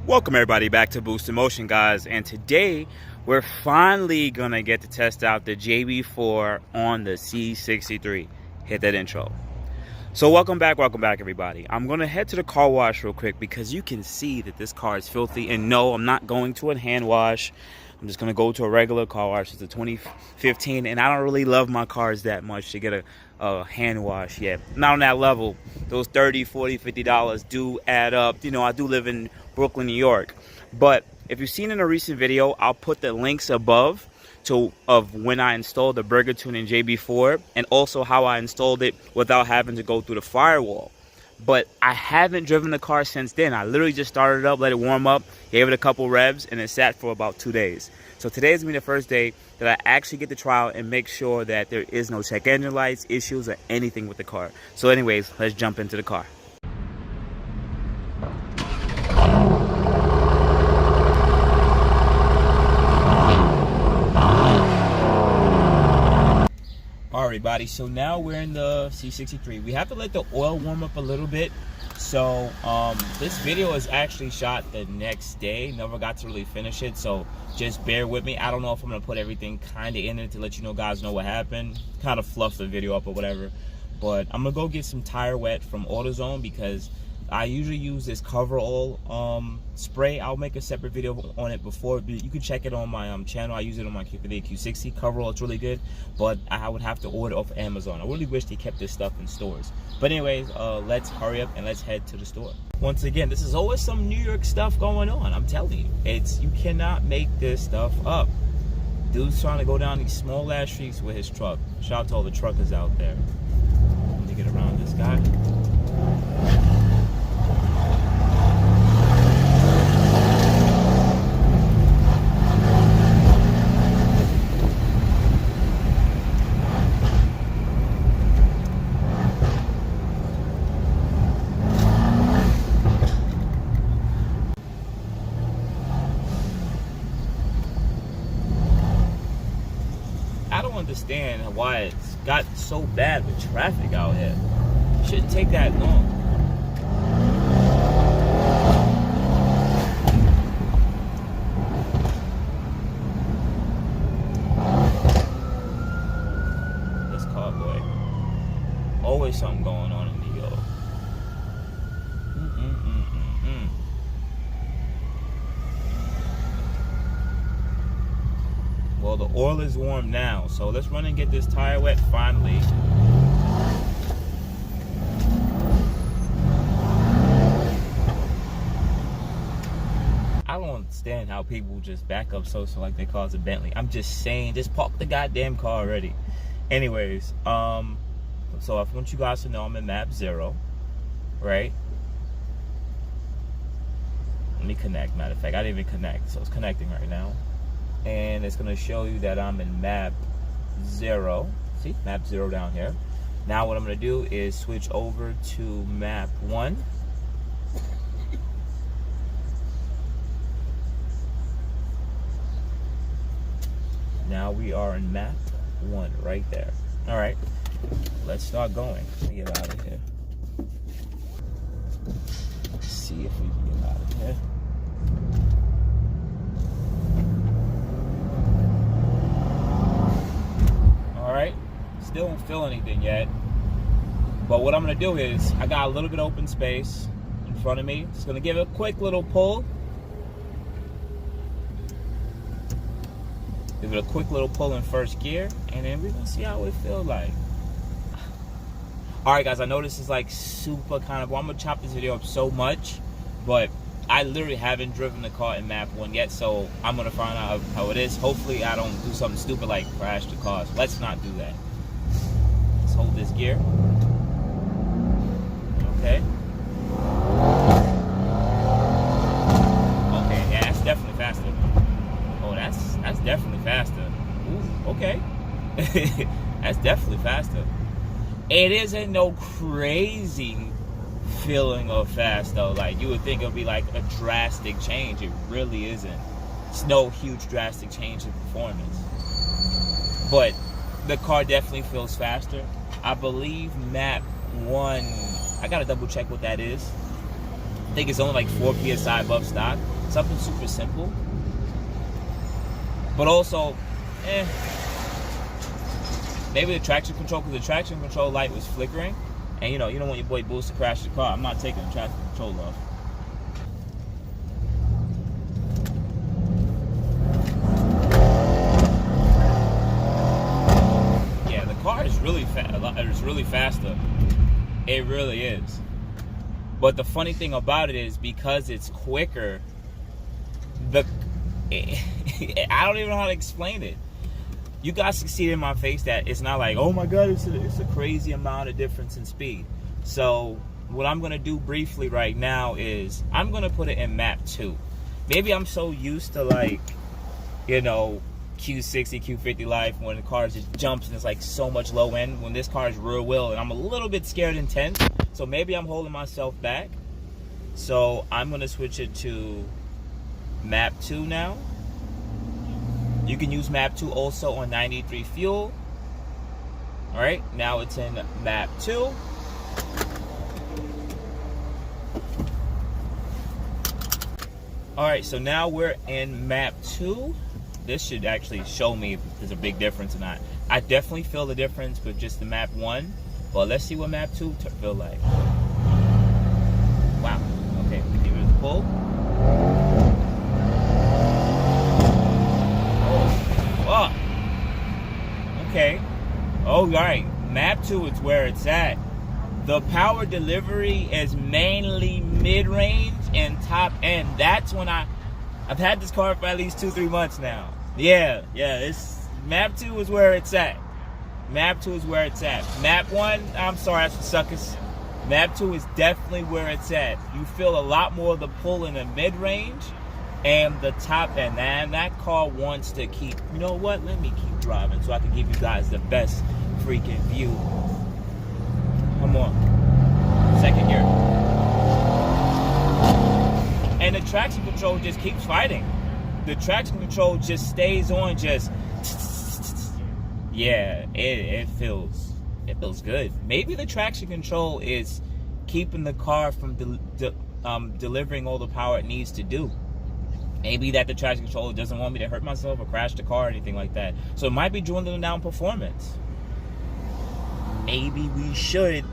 Welcome everybody back to Boost in Motion, guys, and today we're finally gonna get to test out the JB4 on the C63. Hit that intro. So welcome back everybody. I'm gonna head to the car wash real quick because you can see that this car is filthy, and no, I'm not going to a hand wash. I'm just gonna go to a regular car wash. It's a 2015, and I don't really love my cars that much to get a hand wash yet. Not on that level. Those $30, $40, $50 do add up. You know, I do live in Brooklyn, New York. But if you've seen in a recent video, I'll put the links above of when I installed the Burger Tuning JB4 and also how I installed it without having to go through the firewall. But I haven't driven the car since then. I literally just started it up, let it warm up, gave it a couple revs, and it sat for about 2 days. So today is going to be the first day that I actually get to try out and make sure that there is no check engine lights, issues, or anything with the car. So anyways, let's jump into the car. Everybody, so now we're in the C63. We have to let the oil warm up a little bit. So this video is actually shot the next day. Never got to really finish it, so just bear with me. I don't know if I'm gonna put everything kind of in it to let you guys know what happened, kind of fluff the video up or whatever. But I'm gonna go get some tire wet from AutoZone because I usually use this coverall spray. I'll make a separate video on it before. You can check it on my channel. I use it on my Q60 coverall. It's really good, but I would have to order off Amazon. I really wish they kept this stuff in stores. But anyways, let's hurry up and let's head to the store. Once again, this is always some New York stuff going on. I'm telling you, you cannot make this stuff up. Dude's trying to go down these small ass streets with his truck. Shout out to all the truckers out there. Let me get around this guy. I don't understand why it's got so bad with traffic out here. It shouldn't take that long. This car, boy. Always something going on in New York. Well, the oil is warm now, so let's run and get this tire wet finally. I don't understand how people just back up so like they cause a Bentley. I'm just saying, just park the goddamn car already. Anyways, so I want you guys to know I'm in map 0, right? Let me connect, matter of fact. I didn't even connect, so it's connecting right now. And it's going to show you that I'm in map 0. See, map 0 down here. Now what I'm going to do is switch over to map 1. Now we are in map 1 right there. All right, let's start going. Let me get out of here. Let's see if we can get out of here. Still don't feel anything yet, but what I'm gonna do is I got a little bit of open space in front of me. Just gonna give it a quick little pull. Give it a quick little pull in first gear, and then we're gonna see how it feels like. All right, guys, I know this is like super kind of, well, I'm gonna chop this video up so much, but I literally haven't driven the car in map 1 yet, so I'm gonna find out how it is. Hopefully I don't do something stupid like crash the car. So let's not do that. Hold this gear. Okay. Okay, yeah, that's definitely faster. Oh, that's definitely faster. Ooh, okay. That's definitely faster. It isn't no crazy feeling of fast though. Like you would think it would be like a drastic change. It really isn't. It's no huge drastic change in performance. But the car definitely feels faster. I believe map 1, I gotta double check what that is. I think it's only like 4 PSI above stock. Something super simple. But also, maybe the traction control, because the traction control light was flickering. And you don't want your boy Boost to crash the car. I'm not taking the traction control off. Yeah, the car is really fast. It's really faster. It really is. But the funny thing about it is, because it's quicker, I don't even know how to explain it. You guys can see it in my face that it's not like, oh my god, it's a crazy amount of difference in speed. So what I'm going to do briefly right now is I'm going to put it in map 2. Maybe I'm so used to, like, Q60, Q50 life, when the car just jumps and it's like so much low end, when this car is rear wheel and I'm a little bit scared and tense. So maybe I'm holding myself back. So I'm going to switch it to map 2 now. You can use map 2 also on 93 fuel. All right, now it's in map 2. All right, so now we're in map 2. This should actually show me if there's a big difference or not. I definitely feel the difference with just the map 1, but let's see what map 2 feel like. Wow, okay, give it a pull. Oh, okay. Oh, all right. Map 2 is where it's at. The power delivery is mainly mid-range and top end. That's when I've had this car for at least 2-3 months now. Yeah. It's map 2 is where it's at. Map 2 is where it's at. Map 1, I'm sorry, that's for suckers. Map 2 is definitely where it's at. You feel a lot more of the pull in the mid-range and the top end. And that car wants to keep, you know what, let me keep driving so I can give you guys the best freaking view. Come on. Second gear. And the traction control just keeps fighting. The traction control just stays on, just yeah, it feels good. Maybe the traction control is keeping the car from delivering all the power it needs to do. Maybe that the traction controller doesn't want me to hurt myself or crash the car or anything like that. So it might be dwindling down performance. Maybe we should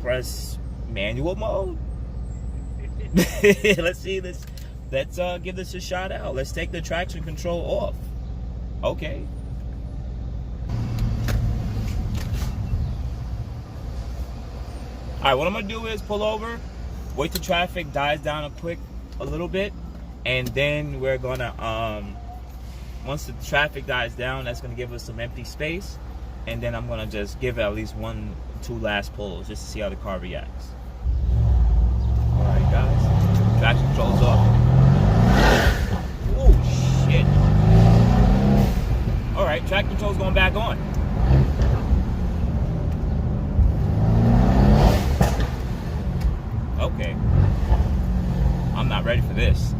press manual mode. Let's see this. Let's give this a shot out. Let's take the traction control off. Okay. All right, what I'm gonna do is pull over, wait till traffic dies down a little bit, and then we're gonna once the traffic dies down, that's gonna give us some empty space, and then I'm gonna just give it at least 1-2 last pulls just to see how the car reacts. All right, guys, traction control's off. Oh shit! All right, traction control's going back on. Okay. I'm not ready for this.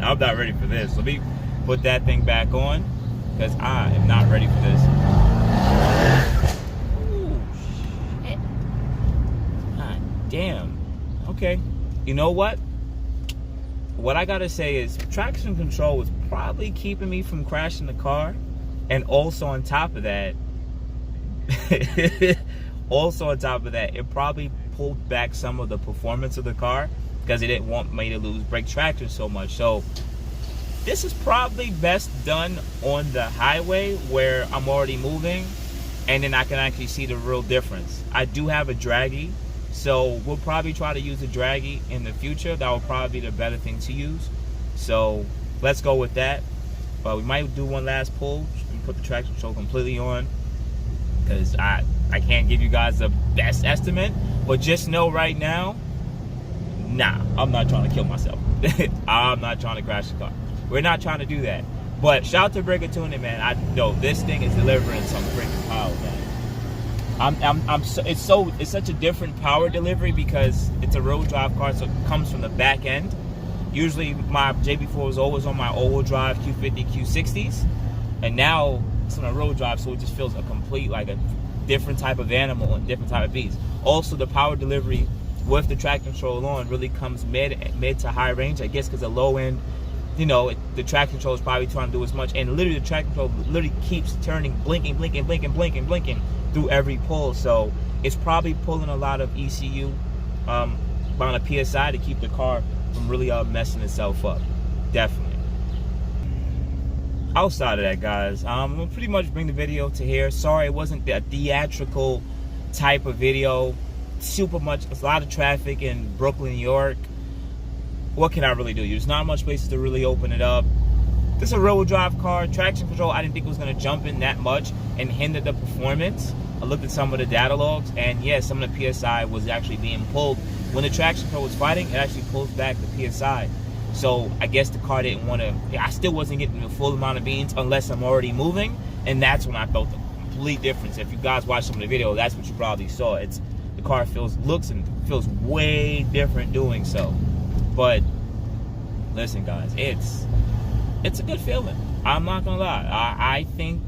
I'm not ready for this. Let me put that thing back on, because I am not ready for this. Ooh, shit. God damn. Okay. You know what? What I gotta say is traction control was probably keeping me from crashing the car. And also on top of that, it probably pulled back some of the performance of the car because it didn't want me to lose brake traction so much. So this is probably best done on the highway where I'm already moving, and then I can actually see the real difference. I do have a draggy, so we'll probably try to use a draggy in the future. That will probably be the better thing to use. So let's go with that. But we might do one last pull and put the traction control completely on, because I can't give you guys the best estimate, but just know right now, nah, I'm not trying to kill myself. I'm not trying to crash the car. We're not trying to do that. But shout out to Brigger Tuning, man. I know this thing is delivering some freaking power, man. It's such a different power delivery because it's a road drive car, so it comes from the back end. Usually my JB4 was always on my all-wheel drive Q50, Q60s, and now it's on a road drive, so it just feels a complete, like a different type of animal and different type of beast. Also, the power delivery with the traction control on really comes mid to high range. I guess because the low end, you know, the traction control is probably trying to do as much, and literally the traction control literally keeps turning, blinking through every pull. So it's probably pulling a lot of ECU on a PSI to keep the car from really messing itself up. Definitely. Outside of that, guys, I'm gonna pretty much bring the video to here. Sorry it wasn't a theatrical type of video. Super much, a lot of traffic in Brooklyn, New York. What can I really do? There's not much places to really open it up. This is a rear-wheel drive car. Traction control, I didn't think it was going to jump in that much and hinder the performance. I looked at some of the data logs, and yeah, some of the PSI was actually being pulled. When the traction control was fighting, it actually pulls back the PSI. So I guess the car didn't want to, I still wasn't getting the full amount of beans unless I'm already moving, and that's when I felt the complete difference. If you guys watched some of the video, that's what you probably saw. The car looks and feels way different doing so. But listen, guys, it's a good feeling. I'm not gonna lie. I think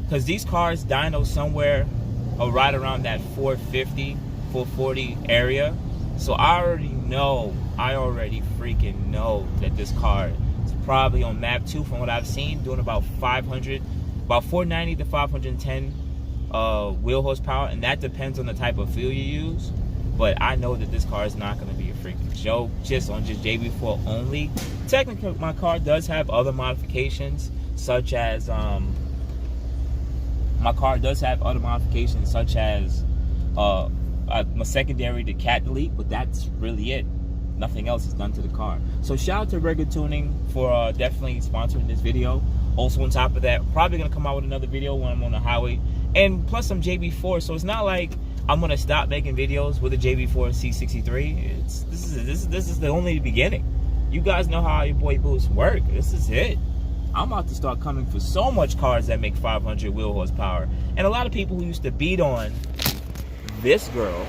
because these cars dyno somewhere right around that 450, 440 area. So I already freaking know that this car is probably on map 2 from what I've seen, doing about 490 to 510 wheel horsepower, and that depends on the type of fuel you use. But I know that this car is not going to be a freaking joke just on JB4 only. Technically, my car does have other modifications, such as a secondary to cat delete, but that's really it. Nothing else is done to the car. So shout out to Regular Tuning for definitely sponsoring this video. Also on top of that, probably going to come out with another video when I'm on the highway. And plus I'm JB4, so it's not like I'm gonna stop making videos with a JB4 C63. This is the only beginning. You guys know how your boy Boost work. This is it. I'm about to start coming for so much cars that make 500 wheel horsepower. And a lot of people who used to beat on this girl,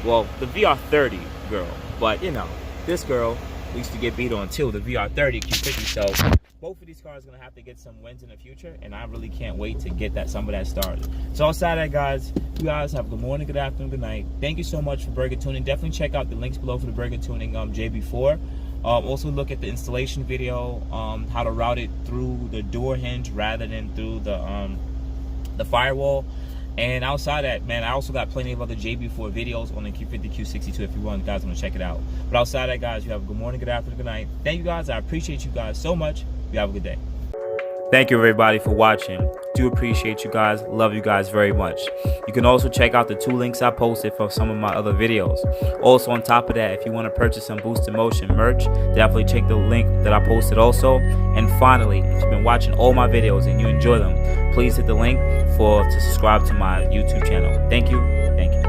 well, the VR30 girl, but you know, this girl used to get beat on too, the VR30 Q50. So both of these cars are gonna have to get some wins in the future, and I really can't wait to get some of that started. So outside of that, guys, you guys have good morning, good afternoon, good night. Thank you so much for Burger Tuning. Definitely check out the links below for the Burger Tuning JB4. Also look at the installation video, how to route it through the door hinge rather than through the firewall. And outside of that, man, I also got plenty of other JB4 videos on the Q50, Q62 if you guys want to check it out. But outside of that, guys, you have a good morning, good afternoon, good night. Thank you, guys. I appreciate you guys so much. You have a good day. Thank you, everybody, for watching. Do appreciate you guys. Love you guys very much. You can also check out the 2 links I posted for some of my other videos. Also, on top of that, if you want to purchase some Boost in Motion merch, definitely check the link that I posted also. And finally, if you've been watching all my videos and you enjoy them, please hit the link to subscribe to my YouTube channel. Thank you. Thank you.